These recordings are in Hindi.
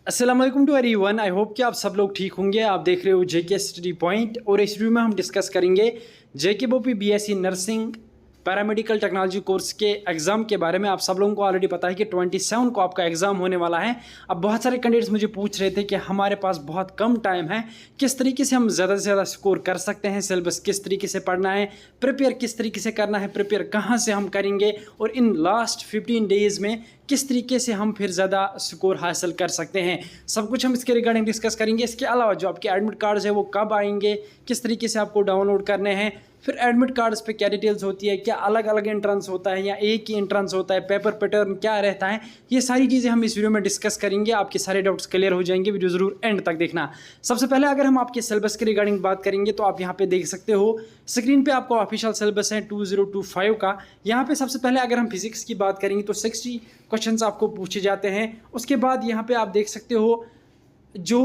अस्सलाम वालेकुम टू एवरीवन। आई होप कि आप सब लोग ठीक होंगे। आप देख रहे हो जेके स्टडी पॉइंट और इस वीडियो में हम डिस्कस करेंगे JK BOPEE BSc nursing paramedical technology course के एग्ज़ाम के बारे में। आप सब लोगों को ऑलरेडी पता है कि 27 को आपका एग्ज़ाम होने वाला है। अब बहुत सारे कैंडिडेट्स मुझे पूछ रहे थे कि हमारे पास बहुत कम टाइम है, किस तरीके से हम ज़्यादा से ज़्यादा स्कोर कर सकते हैं, सिलेबस किस तरीके से पढ़ना है, प्रिपेयर किस तरीके से करना है, प्रिपेयर कहाँ से हम करेंगे और इन लास्ट 15 डेज़ में किस तरीके से हम फिर ज़्यादा स्कोर हासिल कर सकते हैं। सब कुछ हम इसके रिगार्डिंग डिस्कस करेंगे। इसके अलावा जो आपके एडमिट कार्ड्स है वो कब आएंगे, किस तरीके से आपको डाउनलोड करने हैं, फिर एडमिट कार्ड्स पे क्या डिटेल्स होती है, क्या अलग अलग एंट्रेंस होता है या एक ही एंट्रेंस होता है, पेपर पैटर्न क्या रहता है, ये सारी चीज़ें हम इस वीडियो में डिस्कस करेंगे। आपके सारे डाउट्स क्लियर हो जाएंगे। वीडियो ज़रूर एंड तक देखना। सबसे पहले अगर हम आपके सिलेबस के रिगार्डिंग बात करेंगे तो आप यहाँ पे देख सकते हो स्क्रीन पे आपको ऑफिशियल सिलेबस है 2025 का। यहाँ पे सबसे पहले अगर हम फिजिक्स की बात करेंगे तो 60 क्वेश्चंस आपको पूछे जाते हैं। उसके बाद यहाँ पे आप देख सकते हो जो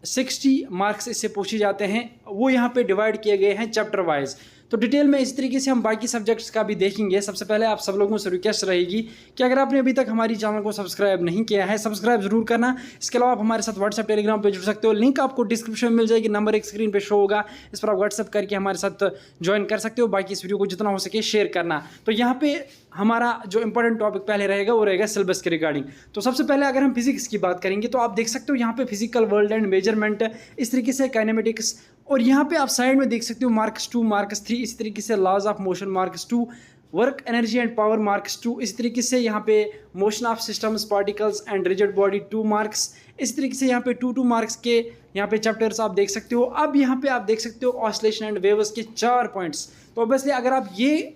60 मार्क्स इससे पूछे जाते हैं वो यहाँ पे डिवाइड किए गए हैं चैप्टर वाइज। तो डिटेल में इस तरीके से हम बाकी सब्जेक्ट्स का भी देखेंगे। सबसे पहले आप सब लोगों से रिक्वेस्ट रहेगी कि अगर आपने अभी तक हमारी चैनल को सब्सक्राइब नहीं किया है, सब्सक्राइब जरूर करना। इसके अलावा आप हमारे साथ व्हाट्सएप टेलीग्राम पे जुड़ सकते हो, लिंक आपको डिस्क्रिप्शन में मिल जाएगी, नंबर एक स्क्रीन पे शो होगा, इस पर आप व्हाट्सएप करके हमारे साथ ज्वाइन कर सकते हो। बाकी इस वीडियो को जितना हो सके शेयर करना। तो यहाँ पे हमारा जो इंपॉर्टेंट टॉपिक पहले रहेगा वो रहेगा सिलेबस के रिगार्डिंग। तो सबसे पहले अगर हम फिजिक्स की बात करेंगे तो आप देख सकते हो यहाँ पे फिजिकल वर्ल्ड एंड मेजरमेंट, इस तरीके से काइनेमेटिक्स, और यहाँ पे आप साइड में देख सकते हो मार्क्स 2 मार्क्स 3, इस तरीके से laws of motion marks 2, work energy and power marks 2, इस तरीके से यहाँ पे motion of systems particles and rigid body 2 marks, इस तरीके से यहाँ पे 2 मार्क्स के यहाँ पे चैप्टर्स आप देख सकते हो। अब यहाँ पे आप देख सकते हो ऑसिलेशन एंड वेव्स के 4 पॉइंट्स। तो ऑब्वियसली अगर आप ये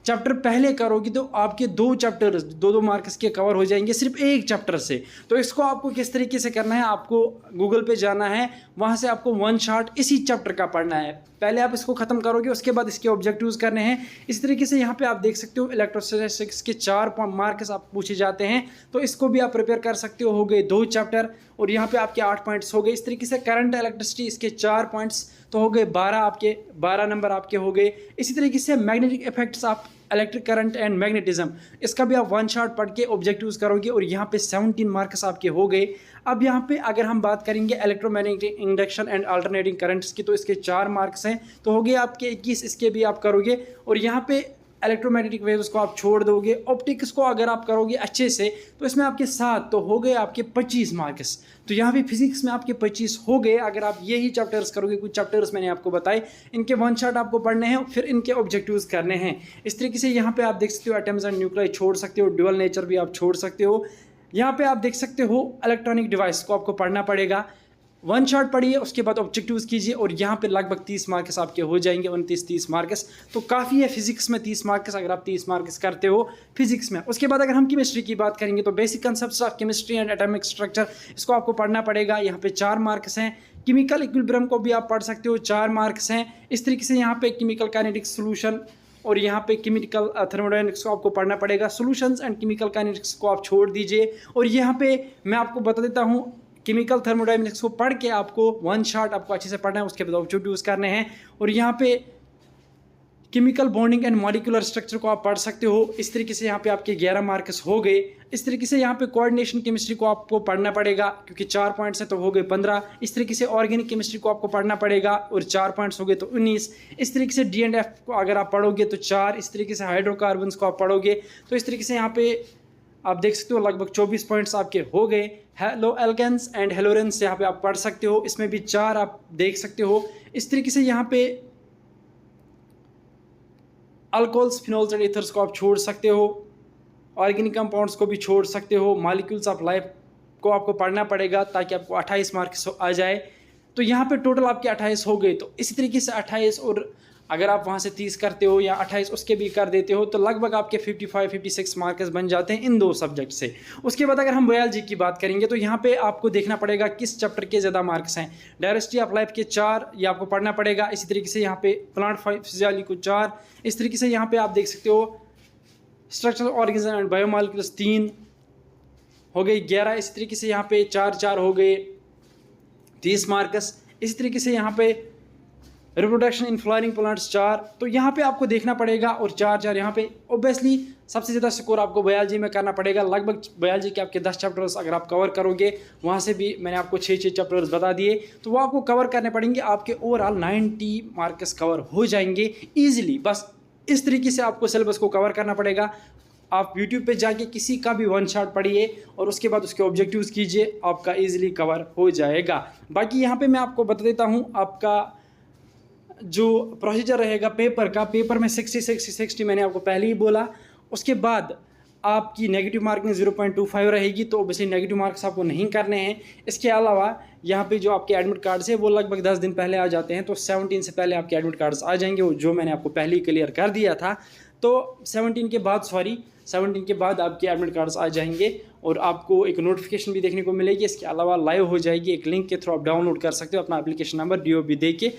चैप्टर पहले करोगे तो आपके 2 चैप्टर 2 मार्क्स के कवर हो जाएंगे सिर्फ एक चैप्टर से। तो इसको आपको किस तरीके से करना है, आपको गूगल पे जाना है, वहाँ से आपको वन शॉट इसी चैप्टर का पढ़ना है। पहले आप इसको खत्म करोगे, उसके बाद इसके ऑब्जेक्टिव्स करने हैं। इस तरीके से यहाँ पे आप देख सकते हो इलेक्ट्रोस्टैटिक्स के 4 मार्क्स आप पूछे जाते हैं, तो इसको भी आप प्रिपेयर कर सकते हो गए 2 चैप्टर, और यहाँ पे आपके 8 पॉइंट्स हो गए। इस तरीके से करंट इलेक्ट्रिसिटी इसके 4 पॉइंट्स तो हो गए 12, आपके 12 नंबर आपके हो गए। इसी तरीके से मैग्नेटिक इफेक्ट्स आप इलेक्ट्रिक करंट एंड मैग्नेटिज्म, इसका भी आप वन शॉट पढ़ के ऑब्जेक्टिव्स करोगे और यहाँ पे 17 मार्क्स आपके हो गए। अब यहाँ पे अगर हम बात करेंगे electromagnetic induction and alternating currents की तो इसके 4 मार्क्स हैं, तो हो गए आपके 21, इसके भी आप करोगे। और यहाँ पे इलेक्ट्रोमैग्नेटिक वेव्स को आप छोड़ दोगे, ऑप्टिक्स को अगर आप करोगे अच्छे से तो इसमें आपके 7, तो हो गए आपके 25 मार्क्स। तो यहाँ भी फिजिक्स में आपके 25 हो गए अगर आप यही चैप्टर्स करोगे। कुछ चैप्टर्स मैंने आपको बताए, इनके वन शॉट आपको पढ़ने हैं, फिर इनके ऑब्जेक्टिव्स करने हैं। इस तरीके से यहाँ पे आप देख सकते हो एटम्स एंड न्यूक्लियाई छोड़ सकते हो, ड्यूअल नेचर भी आप छोड़ सकते हो। यहाँ पे आप देख सकते हो इलेक्ट्रॉनिक डिवाइस को आपको पढ़ना पड़ेगा, वन शॉट पढ़िए, उसके बाद ऑब्जेक्टिव्स कीजिए और यहाँ पे लगभग 30 मार्क्स आपके हो जाएंगे, 29-30 मार्क्स। तो काफ़ी है फिजिक्स में 30 मार्क्स, अगर आप 30 मार्क्स करते हो फिजिक्स में। उसके बाद अगर हम केमिस्ट्री की बात करेंगे तो basic concepts of chemistry and atomic structure, इसको आपको पढ़ना पड़ेगा। यहाँ पे 4 मार्क्स हैं। केमिकल इक्विलिब्रियम को भी आप पढ़ सकते हो, 4 मार्क्स हैं। इस तरीके से यहाँ पे केमिकल काइनेटिक्स सोल्यूशन और यहाँ पे केमिकल थर्मोडायनेमिक्स को आपको पढ़ना पड़ेगा। सॉल्यूशंस एंड केमिकल काइनेटिक्स को आप छोड़ दीजिए। और यहाँ पे मैं आपको बता देता हूँ केमिकल थर्मोडायनेमिक्स को पढ़ के आपको वन शॉट आपको अच्छे से पढ़ना है, उसके बाद ऑब्जेक्टिव्स करने हैं। और यहाँ पे chemical bonding and molecular structure को आप पढ़ सकते हो। इस तरीके से यहाँ पे आपके 11 मार्क्स हो गए। इस तरीके से यहाँ पे कोऑर्डिनेशन केमिस्ट्री को आपको पढ़ना पड़ेगा, क्योंकि 4 पॉइंट्स है तो हो गए 15। इस तरीके से ऑर्गेनिक केमिस्ट्री को आपको पढ़ना पड़ेगा और 4 पॉइंट्स हो गए तो 19। इस तरीके से D&F को अगर आप पढ़ोगे तो 4। इस तरीके से हाइड्रोकार्बन्स को आप पढ़ोगे तो इस तरीके से यहाँ पे आप देख सकते हो लगभग 24 पॉइंट्स आपके हो गए। हेलो एल्केन्स एंड हेलोरेंस यहाँ पे आप पढ़ सकते हो, इसमें भी 4 आप देख सकते हो। इस तरीके से यहाँ पे अल्कोहल्स, फिनोल्स एंड ईथर्स को आप छोड़ सकते हो, ऑर्गेनिक कंपाउंड्स को भी छोड़ सकते हो। मॉलिक्यूल्स ऑफ लाइफ को आपको पढ़ना पड़ेगा ताकि आपको 28 मार्क्स आ जाए। तो यहाँ पे टोटल आपके 28 हो गए। तो इसी तरीके से 28, और अगर आप वहाँ से 30 करते हो या 28 उसके भी कर देते हो तो लगभग आपके 55-56 मार्क्स बन जाते हैं इन 2 सब्जेक्ट से। उसके बाद अगर हम बायोलॉजी की बात करेंगे तो यहाँ पे आपको देखना पड़ेगा किस चैप्टर के ज़्यादा मार्क्स हैं। डायवर्सिटी ऑफ लाइफ के 4 ये आपको पढ़ना पड़ेगा। इसी तरीके से यहाँ पे प्लांट फिजियोलॉजी को 4। इस तरीके से यहाँ पे आप देख सकते हो स्ट्रक्चरल ऑर्गेनिज्म एंड बायोमॉलिक्यूल्स 3 हो गई 11। इसी तरीके से यहाँ पे 4 हो गए 30 मार्क्स। इसी तरीके से यहाँ पे रिप्रोडक्शन इन फ्लावरिंग प्लांट्स 4, तो यहाँ पे आपको देखना पड़ेगा, और 4 यहाँ पे ऑब्वियसली सबसे ज़्यादा स्कोर आपको बायोलॉजी में करना पड़ेगा। लगभग बायोलॉजी के आपके 10 चैप्टर्स अगर आप कवर करोगे, वहाँ से भी मैंने आपको 6 चैप्टर्स बता दिए, तो वो आपको कवर करने पड़ेंगे। आपके ओवरऑल 90 मार्क्स कवर हो जाएंगे ईजिली। बस इस तरीके से आपको सिलेबस को कवर करना पड़ेगा। आप YouTube पे जाके किसी का भी वन शॉट पढ़िए और उसके बाद उसके ऑब्जेक्टिव्स कीजिए, आपका ईजिली कवर हो जाएगा। बाकी यहाँ पे मैं आपको बता देता हूँ आपका जो प्रोसीजर रहेगा पेपर का। पेपर में 60 मैंने आपको पहले ही बोला। उसके बाद आपकी नेगेटिव मार्किंग 0.25 रहेगी, तो ऑब्वियसली नेगेटिव मार्क्स आपको नहीं करने हैं। इसके अलावा यहाँ पे जो आपके एडमिट कार्ड्स है वो लगभग 10 दिन पहले आ जाते हैं, तो 17 से पहले आपके एडमिट कार्ड्स आ जाएंगे, वो जो मैंने आपको पहले ही क्लियर कर दिया था। तो 17 के बाद आपके एडमिट कार्ड्स आ जाएंगे और आपको एक नोटिफिकेशन भी देखने को मिलेगी। इसके अलावा लाइव हो जाएगी, एक लिंक के थ्रू आप डाउनलोड कर सकते हो। अपना एप्लीकेशन नंबर DOB दे के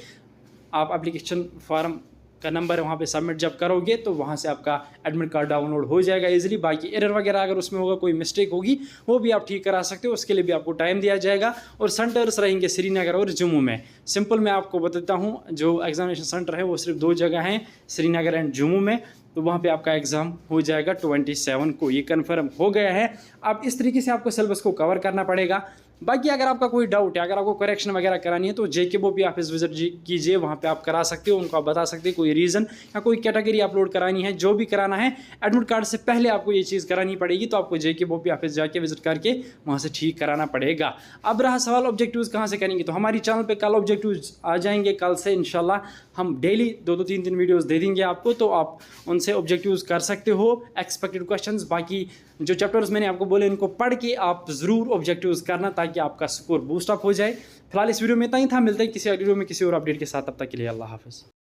आप एप्लीकेशन फॉर्म का नंबर वहाँ पे सबमिट जब करोगे तो वहाँ से आपका एडमिट कार्ड डाउनलोड हो जाएगा इजीली। बाकी एरर वगैरह अगर उसमें होगा, कोई मिस्टेक होगी, वो भी आप ठीक करा सकते हो, उसके लिए भी आपको टाइम दिया जाएगा। और सेंटर्स रहेंगे श्रीनगर और जम्मू में। सिंपल मैं आपको बताता हूँ, जो एग्जामिनेशन सेंटर है वो सिर्फ 2 जगह हैं, श्रीनगर एंड जम्मू में। तो वहाँ पे आपका एग्ज़ाम हो जाएगा 27 को, ये कन्फर्म हो गया है। अब इस तरीके से आपको सिलेबस को कवर करना पड़ेगा। बाकी अगर आपका कोई डाउट है, अगर आपको करेक्शन वगैरह करानी है, तो JKBOP ऑफिस विजिट कीजिए, वहाँ पे आप करा सकते हो। उनको आप बता सकते हैं कोई रीज़न या कोई कैटेगरी अपलोड करानी है, जो भी कराना है। एडमिट कार्ड से पहले आपको ये चीज़ करानी पड़ेगी, तो आपको JKBOP ऑफिस जाके विजिट करके वहाँ से ठीक कराना पड़ेगा। अब रहा सवाल ऑब्जेक्टिव्स कहाँ से करेंगे, तो हमारी चैनल पर कल ऑब्जेक्टिव्स आ जाएंगे। कल से इंशाल्लाह हम डेली 2-2 3-3 वीडियोज़ दे देंगे आपको, तो आप उनसे ऑब्जेक्टिव्स कर सकते हो, एक्सपेक्टेड क्वेश्चंस। बाकी जो चैप्टर्स मैंने आपको बोले इनको पढ़ के आप ज़रूर ऑब्जेक्टिव्स करना, ताकि आपका स्कोर बूस्ट अप हो जाए। फिलहाल इस वीडियो में इतना ही था, मिलते हैं किसी अगली वीडियो में किसी और अपडेट के साथ। तब तक के लिए अल्लाह हाफ़िज़।